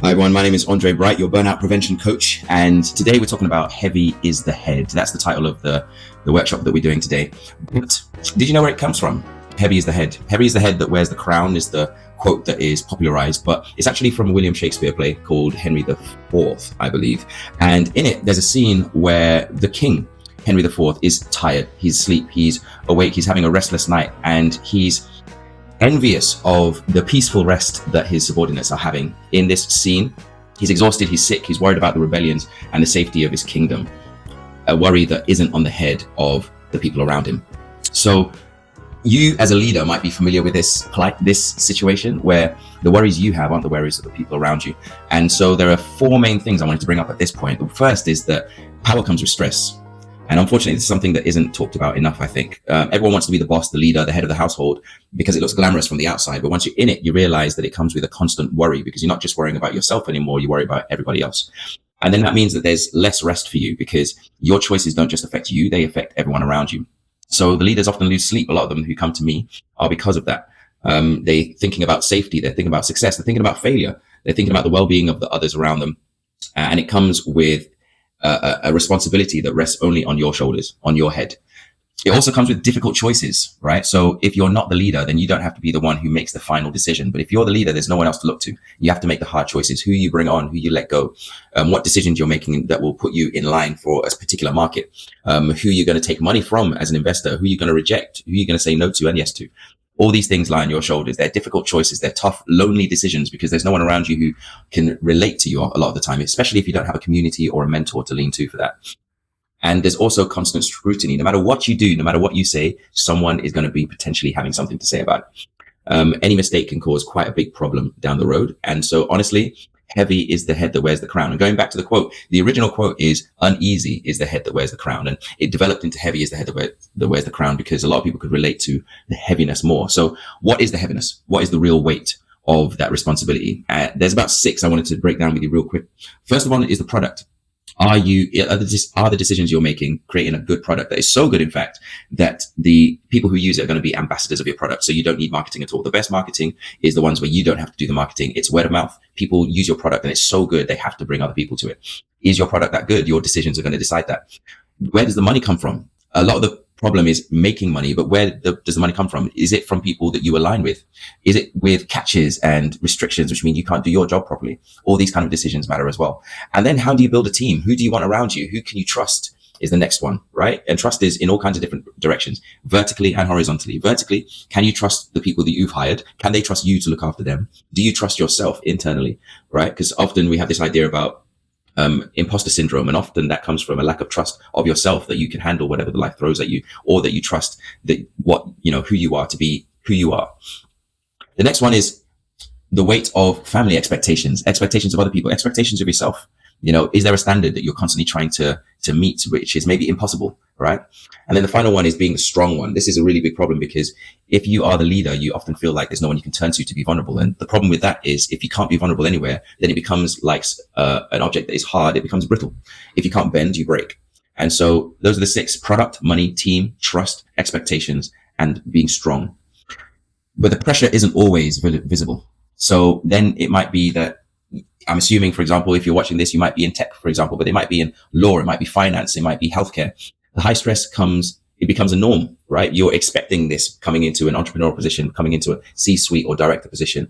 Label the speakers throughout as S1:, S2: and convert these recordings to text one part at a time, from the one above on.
S1: Hi everyone, my name is André Bright, your burnout prevention coach, and today we're talking about heavy is the head. That's the title of the workshop that we're doing today. But did you know where it comes from? Heavy is the head. Heavy is the head that wears the crown is the quote that is popularized, but it's actually from a William Shakespeare play called Henry IV, I believe. And in it, there's a scene where the king, Henry IV, is tired, he's asleep, he's awake, he's having a restless night, and he's envious of the peaceful rest that his subordinates are having in this scene. He's exhausted, he's sick, he's worried about the rebellions and the safety of his kingdom, a worry that isn't on the head of the people around him. So you as a leader might be familiar with this situation where the worries you have aren't the worries of the people around you. And so there are four main things I wanted to bring up at this point. The first is that power comes with stress. And unfortunately, this is something that isn't talked about enough, I think. Everyone wants to be the boss, the leader, the head of the household, because it looks glamorous from the outside. But once you're in it, you realize that it comes with a constant worry, because you're not just worrying about yourself anymore, you worry about everybody else. And then that means that there's less rest for you, because your choices don't just affect you, they affect everyone around you. So the leaders often lose sleep. A lot of them who come to me are because of that. They're thinking about safety, they're thinking about success, they're thinking about failure, they're thinking about the well-being of the others around them. And it comes with a responsibility that rests only on your shoulders, on your head. It also comes with difficult choices, right? So if you're not the leader, then you don't have to be the one who makes the final decision. But if you're the leader, there's no one else to look to. You have to make the hard choices, who you bring on, who you let go, what decisions you're making that will put you in line for a particular market, who you're going to take money from as an investor, who you're going to reject, who you're going to say no to and yes to. All these things lie on your shoulders. They're difficult choices. They're tough, lonely decisions, because there's no one around you who can relate to you a lot of the time, especially if you don't have a community or a mentor to lean to for that. And there's also constant scrutiny. No matter what you do, no matter what you say, someone is going to be potentially having something to say about it. Any mistake can cause quite a big problem down the road. And so honestly, heavy is the head that wears the crown. And going back to the quote, the original quote is uneasy is the head that wears the crown. And it developed into heavy is the head that wears the crown, because a lot of people could relate to the heaviness more. So what is the heaviness? What is the real weight of that responsibility? There's about 6 I wanted to break down with you real quick. First of all is the product. Are the decisions you're making creating a good product that is so good, in fact, that the people who use it are going to be ambassadors of your product? So you don't need marketing at all. The best marketing is the ones where you don't have to do the marketing. It's word of mouth. People use your product and it's so good, they have to bring other people to it. Is your product that good? Your decisions are going to decide that. Where does the money come from? A lot of the problem is making money, but where does the money come from? Is it from people that you align with? Is it with catches and restrictions, which mean you can't do your job properly? All these kind of decisions matter as well. And then how do you build a team? Who do you want around you? Who can you trust is the next one, right? And trust is in all kinds of different directions, vertically and horizontally. Vertically, can you trust the people that you've hired? Can they trust you to look after them? Do you trust yourself internally, right? Because often we have this idea about imposter syndrome, and often that comes from a lack of trust of yourself, that you can handle whatever the life throws at you, or that you trust that who you are to be who you are. The next one is the weight of family expectations of other people, expectations of yourself. Is there a standard that you're constantly trying to meet, which is maybe impossible, right? And then the final one is being the strong one. This is a really big problem, because if you are the leader, you often feel like there's no one you can turn to be vulnerable. And the problem with that is, if you can't be vulnerable anywhere, then it becomes like an object that is hard. It becomes brittle. If you can't bend, you break. And so those are the 6: product, money, team, trust, expectations, and being strong. But the pressure isn't always visible. So then it might be that, I'm assuming, for example, if you're watching this, you might be in tech, for example, but it might be in law, it might be finance, it might be healthcare. The high stress it becomes a norm, right? You're expecting this coming into an entrepreneurial position, coming into a C-suite or director position,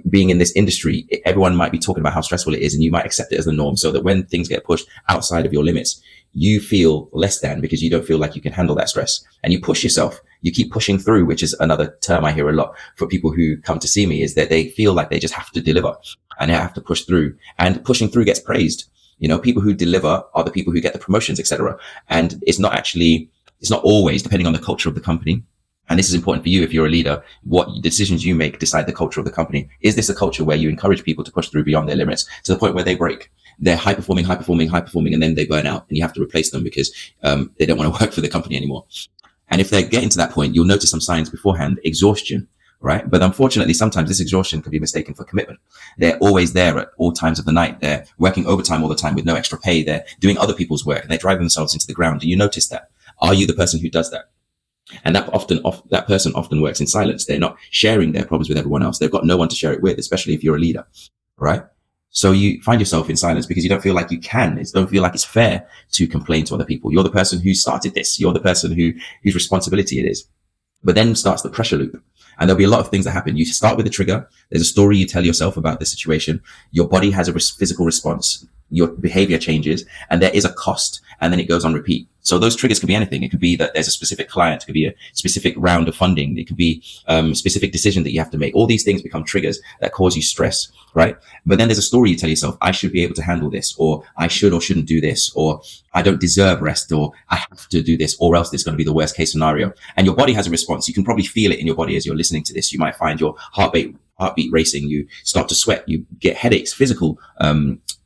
S1: being in this industry. Everyone might be talking about how stressful it is, and you might accept it as the norm, so that when things get pushed outside of your limits, you feel less than, because you don't feel like you can handle that stress, and you push yourself. You keep pushing through, which is another term I hear a lot for people who come to see me, is that they feel like they just have to deliver and they have to push through, and pushing through gets praised. People who deliver are the people who get the promotions, etc. And it's not always, depending on the culture of the company. And this is important for you if you're a leader. What decisions you make decide the culture of the company. Is this a culture where you encourage people to push through beyond their limits to the point where they break? They're high performing, and then they burn out, and you have to replace them because they don't want to work for the company anymore. And if they're getting to that point, you'll notice some signs beforehand: exhaustion, right? But unfortunately, sometimes this exhaustion can be mistaken for commitment. They're always there at all times of the night. They're working overtime all the time with no extra pay. They're doing other people's work, and they're driving themselves into the ground. Do you notice that? Are you the person who does that? And that person often works in silence. They're not sharing their problems with everyone else. They've got no one to share it with, especially if you're a leader, right? So you find yourself in silence because you don't feel like you can. You don't feel like it's fair to complain to other people. You're the person who started this. You're the person whose responsibility it is. But then starts the pressure loop. And there'll be a lot of things that happen. You start with a trigger. There's a story you tell yourself about the situation. Your body has a physical response. Your behavior changes, and there is a cost, and then it goes on repeat. So those triggers could be anything. It could be that there's a specific client. It could be a specific round of funding. It could be a specific decision that you have to make. All these things become triggers that cause you stress, right? But then there's a story you tell yourself, I should be able to handle this, or I should or shouldn't do this, or I don't deserve rest, or I have to do this, or else it's going to be the worst case scenario. And your body has a response. You can probably feel it in your body as you're listening to this. You might find your heartbeat racing. You start to sweat. You get headaches, physical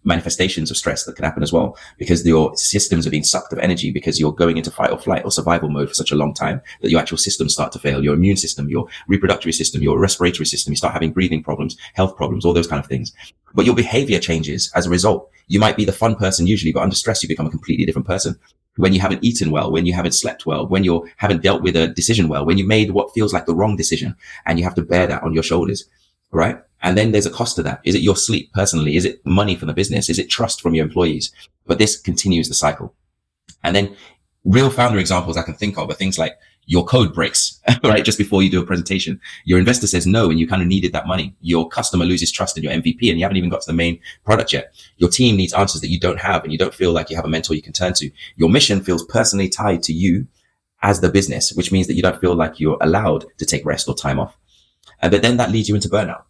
S1: manifestations of stress that can happen as well, because your systems are being sucked of energy, because you're going into fight or flight or survival mode for such a long time that your actual systems start to fail. Your immune system, your reproductive system, your respiratory system, you start having breathing problems, health problems, all those kind of things. But your behavior changes as a result. You might be the fun person usually, but under stress, you become a completely different person. When you haven't eaten well, when you haven't slept well, when you haven't dealt with a decision well, when you made what feels like the wrong decision, and you have to bear that on your shoulders, right? And then there's a cost to that. Is it your sleep personally? Is it money from the business? Is it trust from your employees? But this continues the cycle. And then real founder examples I can think of are things like your code breaks, right? Just before you do a presentation, your investor says no, and you kind of needed that money. Your customer loses trust in your MVP, and you haven't even got to the main product yet. Your team needs answers that you don't have, and you don't feel like you have a mentor you can turn to. Your mission feels personally tied to you as the business, which means that you don't feel like you're allowed to take rest or time off. But then that leads you into burnout.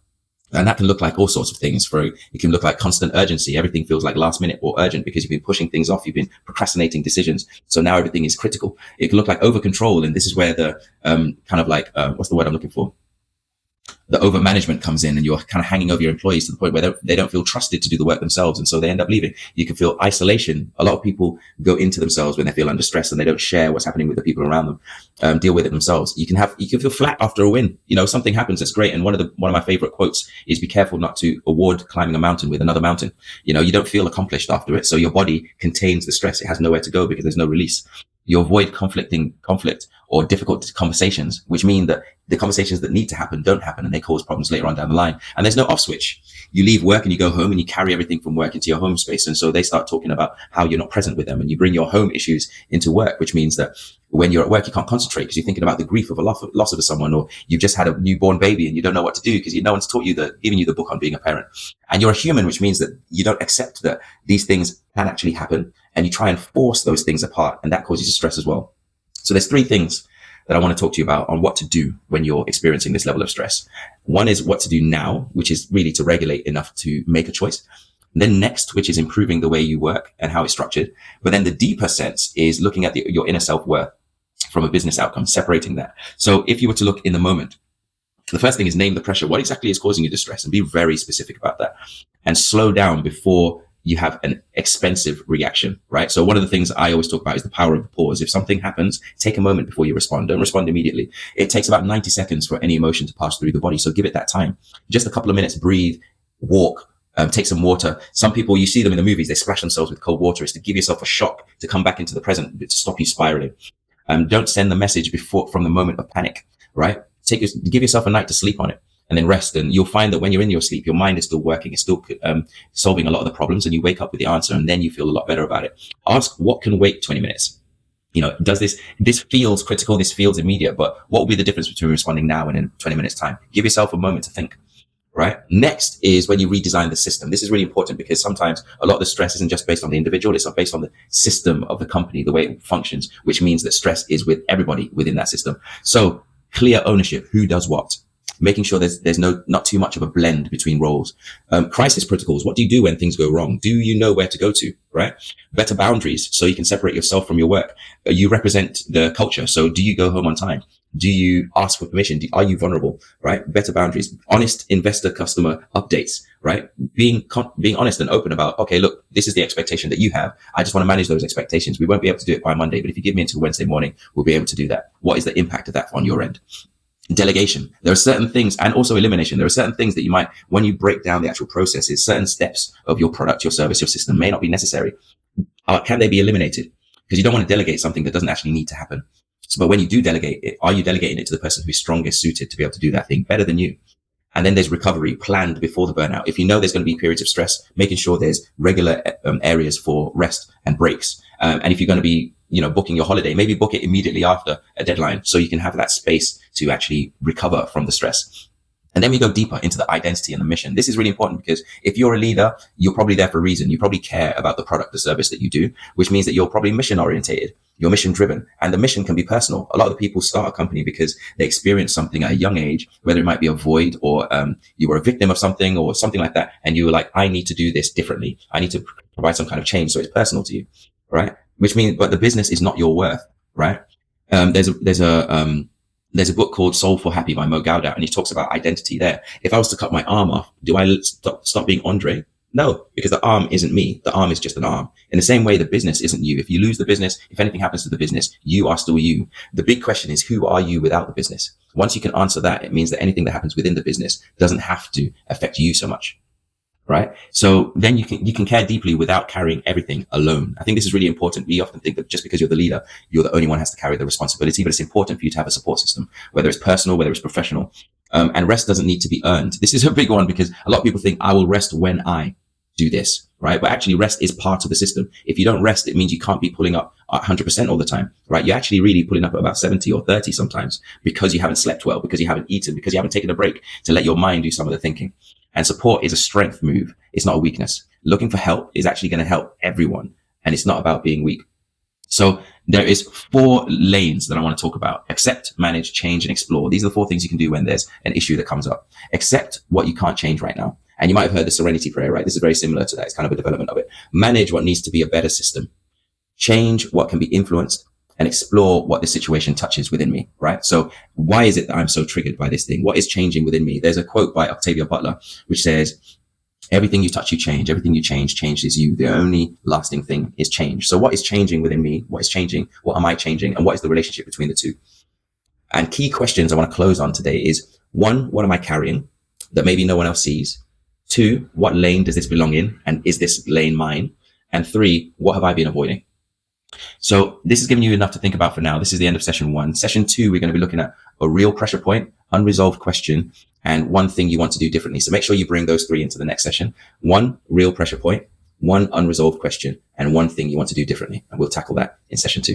S1: And that can look like all sorts of things. It can look like constant urgency. Everything feels like last minute or urgent because you've been pushing things off. You've been procrastinating decisions. So now everything is critical. It can look like over control. And this is where the kind of like, what's the word I'm looking for? The over management comes in, and you're kind of hanging over your employees to the point where they don't feel trusted to do the work themselves. And so they end up leaving. You can feel isolation. A lot of people go into themselves when they feel under stress, and they don't share what's happening with the people around them, deal with it themselves. You can feel flat after a win. Something happens that's great. And one of my favorite quotes is, be careful not to award climbing a mountain with another mountain. You don't feel accomplished after it. So your body contains the stress. It has nowhere to go because there's no release. You avoid conflict or difficult conversations, which mean that the conversations that need to happen don't happen, and they cause problems later on down the line. And there's no off switch. You leave work and you go home, and you carry everything from work into your home space. And so they start talking about how you're not present with them, and you bring your home issues into work, which means that when you're at work, you can't concentrate because you're thinking about the grief of a loss of someone, or you've just had a newborn baby and you don't know what to do because no one's taught you given you the book on being a parent. And you're a human, which means that you don't accept that these things can actually happen, and you try and force those things apart, and that causes you stress as well. So there's three things that I want to talk to you about on what to do when you're experiencing this level of stress. One is what to do now, which is really to regulate enough to make a choice. Then next, which is improving the way you work and how it's structured. But then the deeper sense is looking at your inner self-worth from a business outcome, separating that. So if you were to look in the moment, the first thing is name the pressure. What exactly is causing you distress, and be very specific about that, and slow down before you have an expensive reaction, right? So one of the things I always talk about is the power of the pause. If something happens, take a moment before you respond. Don't respond immediately. It takes about 90 seconds for any emotion to pass through the body. So give it that time. Just a couple of minutes, breathe, walk, take some water. Some people, you see them in the movies, they splash themselves with cold water. It's to give yourself a shock to come back into the present, to stop you spiraling. Don't send the message from the moment of panic, right? Give yourself a night to sleep on it, and then rest. And you'll find that when you're in your sleep, your mind is still working. It's still solving a lot of the problems, and you wake up with the answer, and then you feel a lot better about it. Ask what can wait 20 minutes. Does this feels critical, this feels immediate, but what will be the difference between responding now and in 20 minutes time? Give yourself a moment to think, right? Next is when you redesign the system. This is really important because sometimes a lot of the stress isn't just based on the individual, it's based on the system of the company, the way it functions, which means that stress is with everybody within that system. So clear ownership, who does what, making sure there's not too much of a blend between roles. Crisis protocols, what do you do when things go wrong? Do you know where to go to, right? Better boundaries, so you can separate yourself from your work. You represent the culture, so do you go home on time? Do you ask for permission? Are you vulnerable, right? Better boundaries, honest investor customer updates, right? Being honest and open about, okay, look, this is the expectation that you have. I just want to manage those expectations. We won't be able to do it by Monday, but if you give me until Wednesday morning, we'll be able to do that. What is the impact of that on your end? Delegation. There are certain things, and also elimination. There are certain things that you might, when you break down the actual processes, certain steps of your product, your service, your system may not be necessary. Can they be eliminated? Because you don't want to delegate something that doesn't actually need to happen. So, but when you do delegate it, are you delegating it to the person who's strongest suited to be able to do that thing better than you? And then there's recovery planned before the burnout. If you know there's going to be periods of stress, making sure there's regular areas for rest and breaks. And if you're going to be, booking your holiday, maybe book it immediately after a deadline so you can have that space to actually recover from the stress. And then we go deeper into the identity and the mission. This is really important because if you're a leader, you're probably there for a reason. You probably care about the product or service that you do, which means that you're probably mission orientated. You're mission driven, and the mission can be personal. A lot of the people start a company because they experience something at a young age, whether it might be a void or you were a victim of something or something like that. And you were like, I need to do this differently. I need to provide some kind of change. So it's personal to you, right? Which means, but the business is not your worth, right? There's a book called Soul for Happy by Mo Gaudat, and he talks about identity there. If I was to cut my arm off, do I stop being Andre? No, because the arm isn't me. The arm is just an arm. In the same way, the business isn't you. If you lose the business, if anything happens to the business, you are still you. The big question is, who are you without the business? Once you can answer that, it means that anything that happens within the business doesn't have to affect you so much. Right? So then you can care deeply without carrying everything alone. I think this is really important. We often think that just because you're the leader, you're the only one who has to carry the responsibility, but it's important for you to have a support system, whether it's personal, whether it's professional. And rest doesn't need to be earned. This is a big one because a lot of people think I will rest when I do this, right? But actually rest is part of the system. If you don't rest, it means you can't be pulling up 100% all the time, right? You're actually really pulling up at about 70 or 30 sometimes because you haven't slept well, because you haven't eaten, because you haven't taken a break to let your mind do some of the thinking. And support is a strength move. It's not a weakness. Looking for help is actually going to help everyone. And it's not about being weak. So there is 4 lanes that I want to talk about. Accept, manage, change, and explore. These are the 4 things you can do when there's an issue that comes up. Accept what you can't change right now. And you might have heard the serenity prayer, right? This is very similar to that. It's kind of a development of it. Manage what needs to be a better system. Change what can be influenced, and explore what the situation touches within me, right? So why is it that I'm so triggered by this thing? What is changing within me? There's a quote by Octavia Butler, which says, everything you touch, you change. Everything you change, changes you. The only lasting thing is change. So what is changing within me? What is changing? What am I changing? And what is the relationship between the two? And key questions I want to close on today is 1, what am I carrying that maybe no one else sees? 2, what lane does this belong in? And is this lane mine? And 3, what have I been avoiding? So this is giving you enough to think about for now. This is the end of session 1. Session 2, we're going to be looking at a real pressure point, unresolved question, and 1 thing you want to do differently. So make sure you bring those 3 into the next session. 1 real pressure point, 1 unresolved question, and 1 thing you want to do differently. And we'll tackle that in session 2.